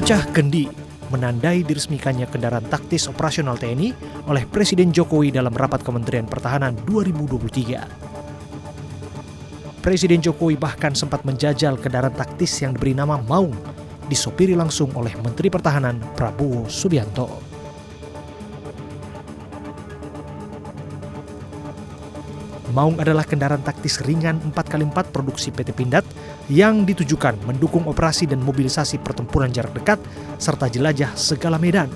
Pecah kendi menandai diresmikannya kendaraan taktis operasional TNI oleh Presiden Jokowi dalam rapat Kementerian Pertahanan 2023. Presiden Jokowi bahkan sempat menjajal kendaraan taktis yang diberi nama Maung, disopiri langsung oleh Menteri Pertahanan Prabowo Subianto. Maung adalah kendaraan taktis ringan 4x4 produksi PT Pindad yang ditujukan mendukung operasi dan mobilisasi pertempuran jarak dekat serta jelajah segala medan.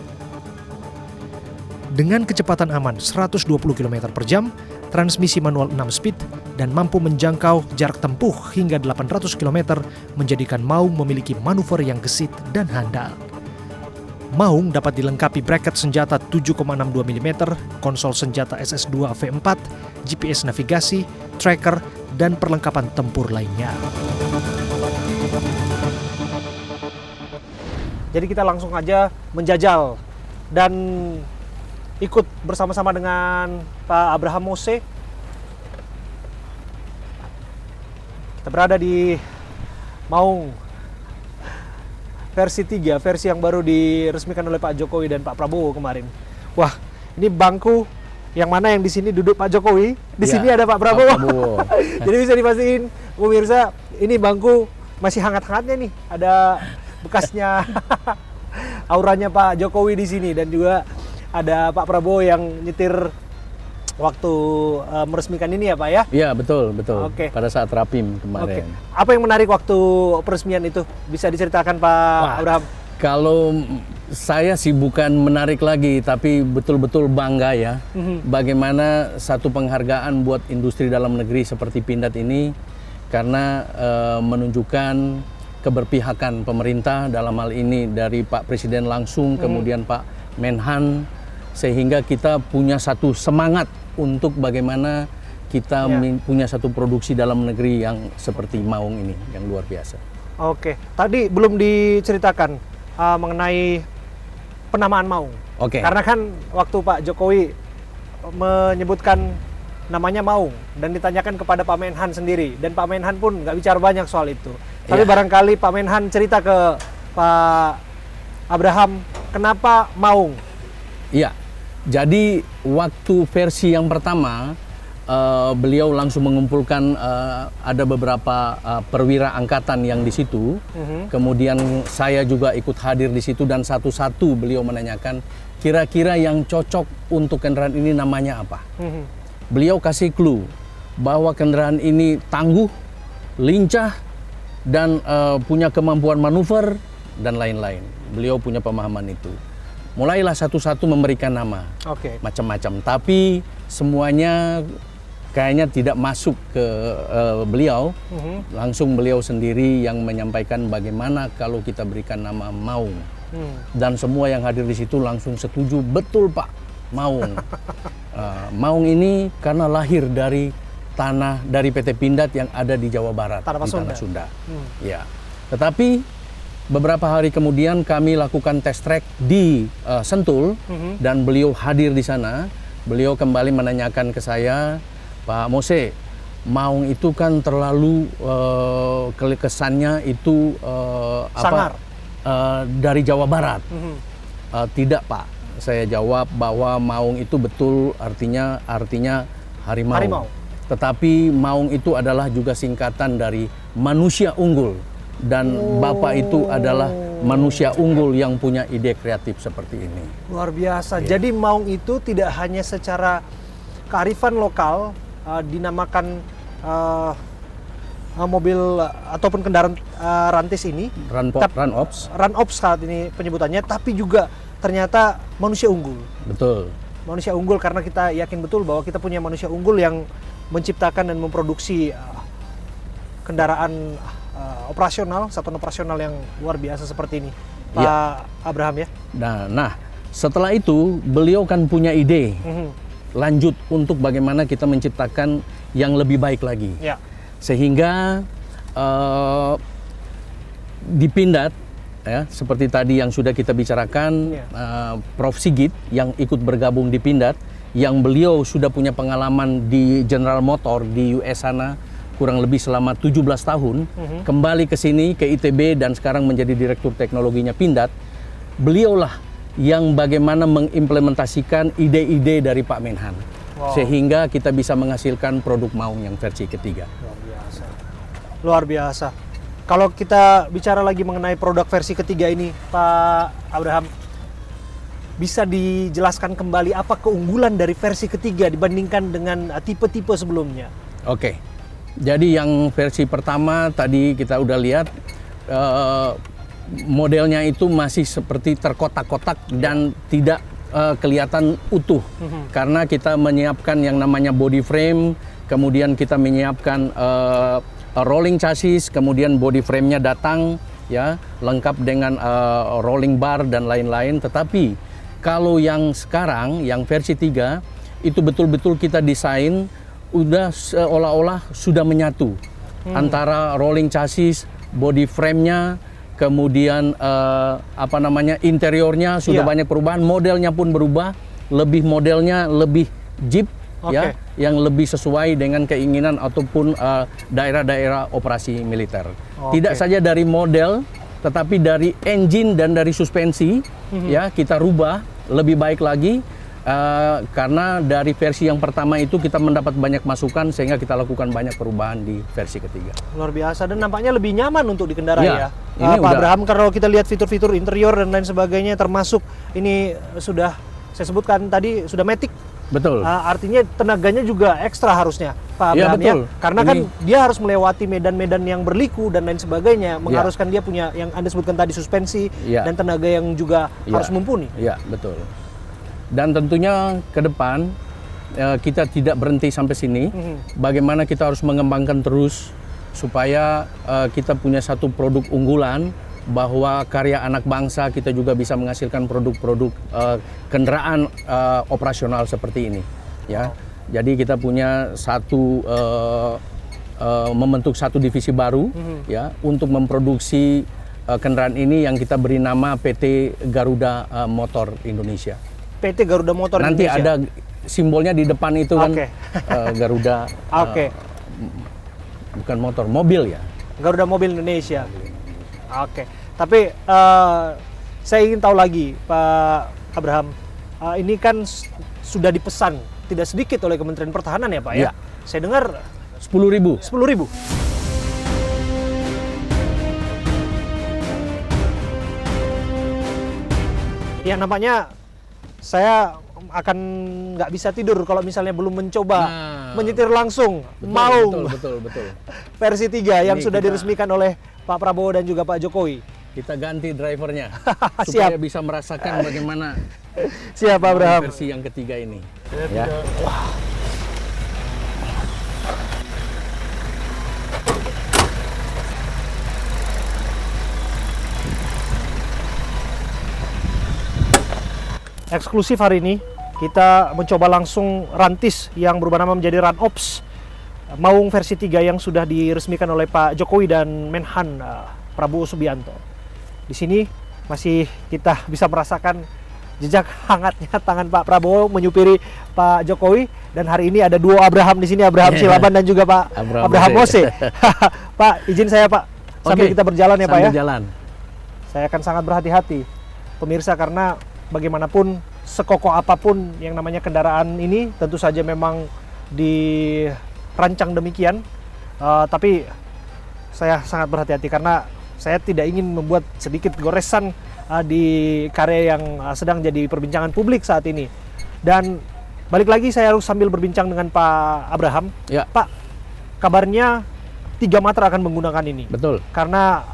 Dengan kecepatan aman 120 km per jam, transmisi manual 6 speed, dan mampu menjangkau jarak tempuh hingga 800 km menjadikan Maung memiliki manuver yang gesit dan handal. Maung dapat dilengkapi bracket senjata 7,62 mm, konsol senjata SS2 V4, GPS navigasi, tracker, dan perlengkapan tempur lainnya. Jadi kita langsung aja menjajal dan ikut bersama-sama dengan Pak Abraham Mose. Kita berada di Maung versi 3, versi yang baru diresmikan oleh Pak Jokowi dan Pak Prabowo kemarin. Wah, ini bangku yang mana yang di sini duduk Pak Jokowi, di sini ada Pak Prabowo. Jadi bisa dipastiin, pemirsa, ini bangku masih hangat-hangatnya nih. Ada bekasnya auranya Pak Jokowi di sini, dan juga ada Pak Prabowo yang nyetir waktu meresmikan ini ya Pak ya? Iya, betul. Oke. Pada saat Rapim kemarin. Apa yang menarik waktu peresmian itu? Bisa diceritakan Pak Abraham? Kalau saya sih bukan menarik lagi, tapi betul-betul bangga ya. Bagaimana satu penghargaan buat industri dalam negeri seperti Pindad ini, karena menunjukkan keberpihakan pemerintah dalam hal ini dari Pak Presiden langsung, kemudian Pak Menhan, sehingga kita punya satu semangat untuk bagaimana kita punya satu produksi dalam negeri yang seperti Maung ini, yang luar biasa. Oke, tadi belum diceritakan mengenai penamaan Maung. Karena kan waktu Pak Jokowi menyebutkan namanya Maung dan ditanyakan kepada Pak Menhan sendiri, dan Pak Menhan pun nggak bicara banyak soal itu. Tapi barangkali Pak Menhan cerita ke Pak Abraham, kenapa Maung? Iya, jadi waktu versi yang pertama beliau langsung mengumpulkan ada beberapa perwira angkatan yang di situ. Kemudian saya juga ikut hadir di situ, dan satu-satu beliau menanyakan kira-kira yang cocok untuk kendaraan ini namanya apa. Beliau kasih clue bahwa kendaraan ini tangguh, lincah, dan punya kemampuan manuver dan lain-lain. Beliau punya pemahaman itu. Mulailah satu-satu memberikan nama, macam-macam. Tapi semuanya kayaknya tidak masuk ke beliau. Langsung beliau sendiri yang menyampaikan bagaimana kalau kita berikan nama Maung. Dan semua yang hadir di situ langsung setuju, betul Pak, Maung. Maung ini karena lahir dari tanah dari PT Pindad yang ada di Jawa Barat, di Tanah Sunda. Ya. Tetapi beberapa hari kemudian kami lakukan test track di Sentul, dan beliau hadir di sana. Beliau kembali menanyakan ke saya, Pak Mose, Maung itu kan terlalu kesannya itu sangar dari Jawa Barat. Tidak Pak, saya jawab bahwa Maung itu betul artinya harimau. Tetapi Maung itu adalah juga singkatan dari manusia unggul. Dan Bapak itu adalah manusia unggul yang punya ide kreatif seperti ini. Luar biasa. Jadi Maung itu tidak hanya secara kearifan lokal dinamakan mobil ataupun kendaraan rantis ini, run ops saat ini penyebutannya, tapi juga ternyata manusia unggul. Betul. Manusia unggul karena kita yakin betul bahwa kita punya manusia unggul yang menciptakan dan memproduksi kendaraan satuan operasional yang luar biasa seperti ini, Pak Abraham ya. Nah, setelah itu beliau kan punya ide lanjut untuk bagaimana kita menciptakan yang lebih baik lagi. Sehingga di Pindad, ya, seperti tadi yang sudah kita bicarakan, Prof. Sigit yang ikut bergabung di Pindad, yang beliau sudah punya pengalaman di General Motor di US sana, kurang lebih selama 17 tahun, kembali ke sini, ke ITB, dan sekarang menjadi Direktur Teknologinya Pindad. Beliaulah yang bagaimana mengimplementasikan ide-ide dari Pak Menhan. Sehingga kita bisa menghasilkan produk Maung yang versi ketiga. Luar biasa. Luar biasa. Kalau kita bicara lagi mengenai produk versi ketiga ini, Pak Abraham, bisa dijelaskan kembali apa keunggulan dari versi ketiga dibandingkan dengan tipe-tipe sebelumnya? Oke. Jadi yang versi pertama tadi kita udah lihat modelnya itu masih seperti terkotak-kotak dan tidak kelihatan utuh karena kita menyiapkan yang namanya body frame, kemudian kita menyiapkan rolling chassis, kemudian body frame-nya datang ya lengkap dengan rolling bar dan lain-lain. Tetapi kalau yang sekarang yang versi 3 itu betul-betul kita desain udah seolah-olah sudah menyatu antara rolling chassis, body frame-nya, kemudian interiornya sudah banyak perubahan, modelnya pun berubah, modelnya lebih jeep ya, yang lebih sesuai dengan keinginan ataupun daerah-daerah operasi militer. Tidak saja dari model, tetapi dari engine dan dari suspensi ya kita rubah lebih baik lagi. Karena dari versi yang pertama itu kita mendapat banyak masukan sehingga kita lakukan banyak perubahan di versi ketiga. Luar biasa dan nampaknya lebih nyaman untuk dikendarai ya. Ini Pak Abraham, kalau kita lihat fitur-fitur interior dan lain sebagainya termasuk ini sudah saya sebutkan tadi sudah matic. Betul. Artinya tenaganya juga ekstra harusnya Pak Abraham ya. Karena kan dia harus melewati medan-medan yang berliku dan lain sebagainya, mengharuskan dia punya yang Anda sebutkan tadi suspensi dan tenaga yang juga harus mumpuni. Iya, betul. Dan tentunya ke depan kita tidak berhenti sampai sini. Bagaimana kita harus mengembangkan terus supaya kita punya satu produk unggulan bahwa karya anak bangsa kita juga bisa menghasilkan produk-produk kendaraan operasional seperti ini. Ya, jadi kita punya membentuk satu divisi baru ya untuk memproduksi kendaraan ini yang kita beri nama PT Garuda Motor Indonesia. PT Garuda Motor Nanti Indonesia. ada simbolnya di depan itu kan Garuda. Bukan motor, mobil ya. Garuda Mobil Indonesia. Tapi saya ingin tahu lagi Pak Abraham, ini kan sudah dipesan tidak sedikit oleh Kementerian Pertahanan ya Pak ya? Saya dengar 10.000. 10.000. Ya nampaknya saya akan nggak bisa tidur kalau misalnya belum mencoba menyetir langsung Maung betul. versi 3 yang sudah diresmikan oleh Pak Prabowo dan juga Pak Jokowi. Kita ganti drivernya supaya bisa merasakan bagaimana siap Pak Abraham versi yang ketiga ini. Eksklusif hari ini kita mencoba langsung rantis yang berubah nama menjadi Run Ops Maung versi 3 yang sudah diresmikan oleh Pak Jokowi dan Menhan Prabowo Subianto. Di sini masih kita bisa merasakan jejak hangatnya tangan Pak Prabowo menyupiri Pak Jokowi, dan hari ini ada duo Abraham di sini, Abraham Silaban dan juga Pak Abraham Mose. Pak, izin saya Pak, sambil kita berjalan ya Pak ya. Jalan. Saya akan sangat berhati-hati pemirsa, karena bagaimanapun sekokoh apapun yang namanya kendaraan ini tentu saja memang dirancang demikian, tapi saya sangat berhati-hati karena saya tidak ingin membuat sedikit goresan di karya yang sedang jadi perbincangan publik saat ini. Dan balik lagi saya harus sambil berbincang dengan Pak Abraham. Pak, kabarnya 3 Matra akan menggunakan ini. Betul. Karena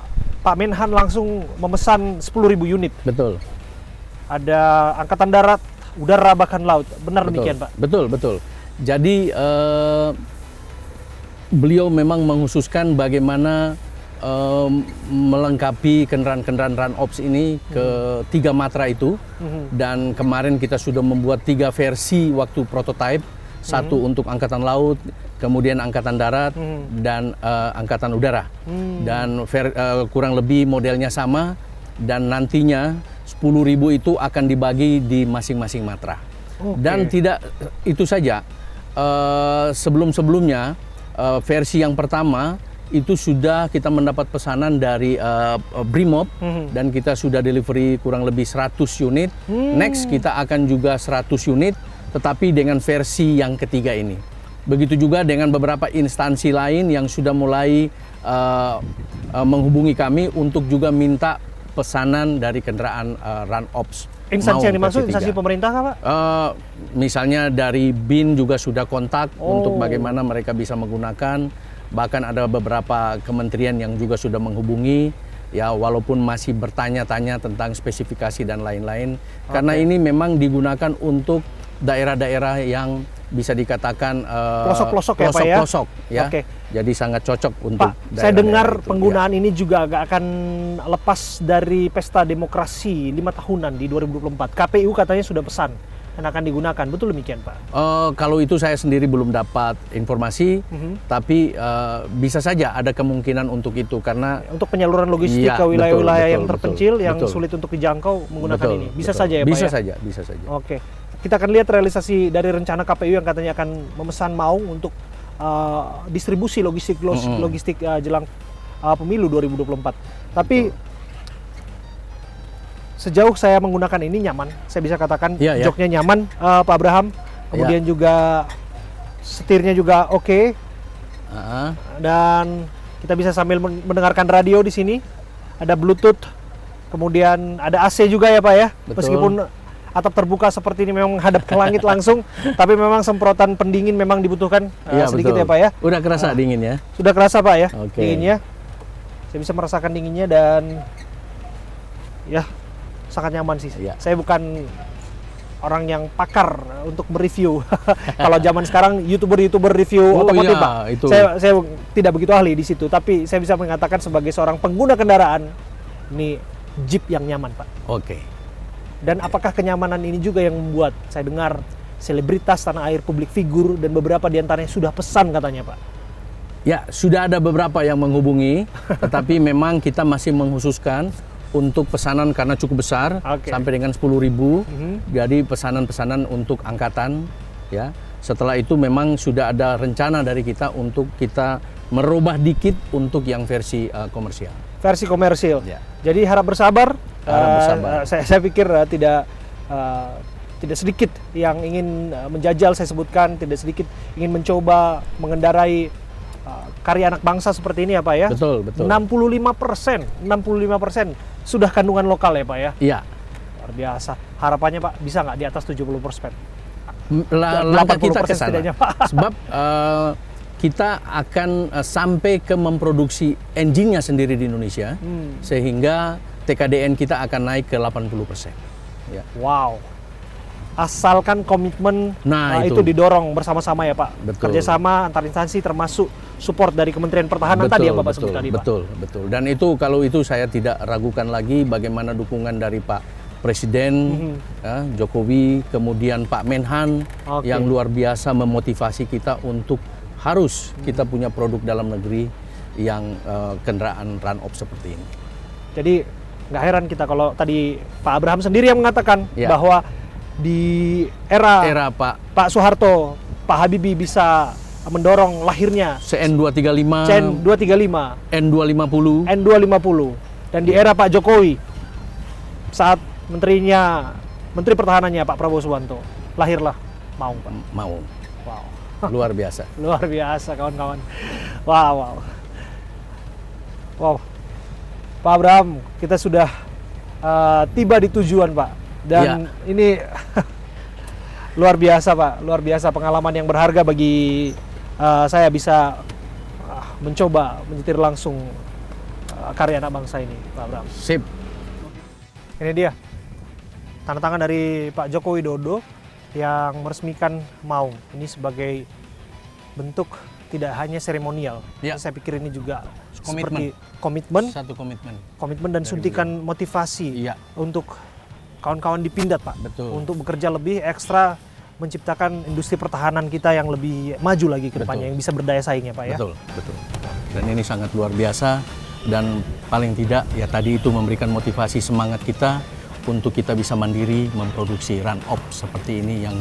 Pak Menhan langsung memesan 10.000 unit. Betul. Ada angkatan darat, udara, bahkan laut. Benar demikian Pak? Betul. Jadi beliau memang menghususkan bagaimana melengkapi kendaraan-kendaraan Run Ops ini ke 3 Matra itu. Dan kemarin kita sudah membuat 3 versi waktu prototype. Satu untuk Angkatan Laut, kemudian Angkatan Darat, dan Angkatan Udara. Dan kurang lebih modelnya sama, dan nantinya 10.000 itu akan dibagi di masing-masing matra. Dan tidak itu saja, sebelum-sebelumnya versi yang pertama itu sudah kita mendapat pesanan dari Brimob dan kita sudah delivery kurang lebih 100 unit. Next kita akan juga 100 unit tetapi dengan versi yang ketiga ini. Begitu juga dengan beberapa instansi lain yang sudah mulai menghubungi kami untuk juga minta pesanan dari kendaraan Run Ops. Instansi yang dimaksud instansi pemerintah kah, Pak? Misalnya dari BIN juga sudah kontak untuk bagaimana mereka bisa menggunakan. Bahkan ada beberapa kementerian yang juga sudah menghubungi, ya walaupun masih bertanya-tanya tentang spesifikasi dan lain-lain. Karena ini memang digunakan untuk daerah-daerah yang bisa dikatakan pelosok-pelosok ya, Pak ya? Pelosok, ya. Jadi sangat cocok untuk Pak, saya dengar penggunaan ini juga agak akan lepas dari pesta demokrasi 5 tahunan di 2024. KPU katanya sudah pesan yang akan digunakan, betul demikian Pak? Kalau itu saya sendiri belum dapat informasi, tapi bisa saja ada kemungkinan untuk itu karena untuk penyaluran logistik ke wilayah-wilayah yang terpencil, yang sulit untuk dijangkau menggunakan ini. Bisa saja ya Pak? Bisa saja, bisa saja. Oke, kita akan lihat realisasi dari rencana KPU yang katanya akan memesan Maung untuk distribusi logistik jelang pemilu 2024. Tapi sejauh saya menggunakan ini nyaman, saya bisa katakan joknya nyaman, Pak Abraham. Kemudian juga setirnya juga oke. Dan kita bisa sambil mendengarkan radio di sini. Ada Bluetooth, kemudian ada AC juga ya Pak ya. Betul. Meskipun atap terbuka seperti ini memang menghadap ke langit langsung, tapi memang semprotan pendingin memang dibutuhkan sedikit ya Pak ya. Udah kerasa dingin ya? Sudah kerasa Pak ya, dinginnya. Saya bisa merasakan dinginnya dan ya sangat nyaman sih. Saya bukan orang yang pakar untuk mereview. Kalau zaman sekarang youtuber review otomotif Pak, saya tidak begitu ahli di situ. Tapi saya bisa mengatakan sebagai seorang pengguna kendaraan, ini Jeep yang nyaman Pak. Dan apakah kenyamanan ini juga yang membuat saya dengar selebritas tanah air, publik figur dan beberapa diantaranya sudah pesan katanya Pak? Ya, sudah ada beberapa yang menghubungi, tetapi memang kita masih mengkhususkan untuk pesanan karena cukup besar, sampai dengan 10.000. Jadi pesanan-pesanan untuk angkatan, ya. Setelah itu memang sudah ada rencana dari kita untuk kita merubah dikit untuk yang versi komersial. Versi komersil. Ya. Jadi harap bersabar. Saya pikir tidak sedikit yang ingin menjajal, saya sebutkan, tidak sedikit ingin mencoba mengendarai karya anak bangsa seperti ini ya Pak ya. Betul. 65% sudah kandungan lokal ya Pak ya. Iya. Luar biasa. Harapannya Pak bisa nggak di atas 70%? Langkah kita ke sana. Sebab kita akan sampai ke memproduksi engine-nya sendiri di Indonesia, sehingga TKDN kita akan naik ke 80%. Ya. Wow. Asalkan komitmen itu didorong bersama-sama ya Pak. Kerjasama antar instansi termasuk support dari Kementerian Pertahanan tadi yang Bapak sebut tadi Pak. Betul. Dan itu kalau itu saya tidak ragukan lagi bagaimana dukungan dari Pak Presiden Jokowi, kemudian Pak Menhan yang luar biasa memotivasi kita untuk harus kita punya produk dalam negeri yang kendaraan Run Ops seperti ini. Jadi nggak heran kita kalau tadi Pak Abraham sendiri yang mengatakan bahwa di era Pak Soeharto, Pak Habibie bisa mendorong lahirnya CN235, N250, dan di era Pak Jokowi saat Menteri Pertahanannya Pak Prabowo Subianto, lahirlah Maung Pak. Maung. Wow. Luar biasa. Luar biasa kawan-kawan. Wow. Pak Abraham, kita sudah tiba di tujuan Pak. Dan ini luar biasa Pak, luar biasa pengalaman yang berharga bagi saya bisa mencoba menyetir langsung karya anak bangsa ini Pak Abraham. Sip. Ini dia tanda tangan dari Pak Joko Widodo yang meresmikan Maung ini sebagai bentuk tidak hanya seremonial. Saya pikir ini juga seperti komitmen dan suntikan motivasi untuk kawan-kawan di Pindad Pak. Untuk bekerja lebih ekstra, menciptakan industri pertahanan kita yang lebih maju lagi ke depannya, yang bisa berdaya saing ya Pak ya. Betul. Dan ini sangat luar biasa dan paling tidak ya tadi itu memberikan motivasi semangat kita untuk kita bisa mandiri memproduksi Run Ops seperti ini yang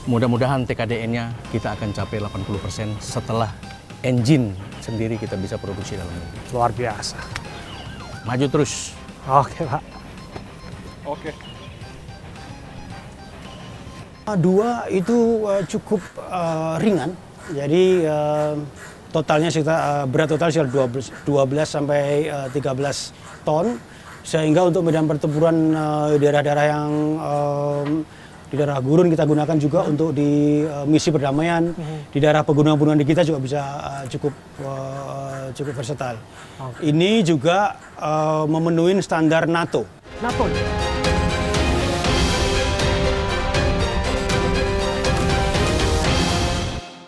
mudah-mudahan TKDN-nya kita akan capai 80% setelah engine sendiri kita bisa produksi dalam negeri. Luar biasa. Maju terus. Oke, Pak. Oke. Dua itu cukup ringan, jadi totalnya sekitar berat total sekitar 12 sampai 13 ton, sehingga untuk medan pertempuran di daerah-daerah yang di daerah gurun kita gunakan juga untuk di misi perdamaian, di daerah pegunungan-pegunungan di kita juga bisa cukup versatile. Ini juga memenuhi standar NATO. NATO.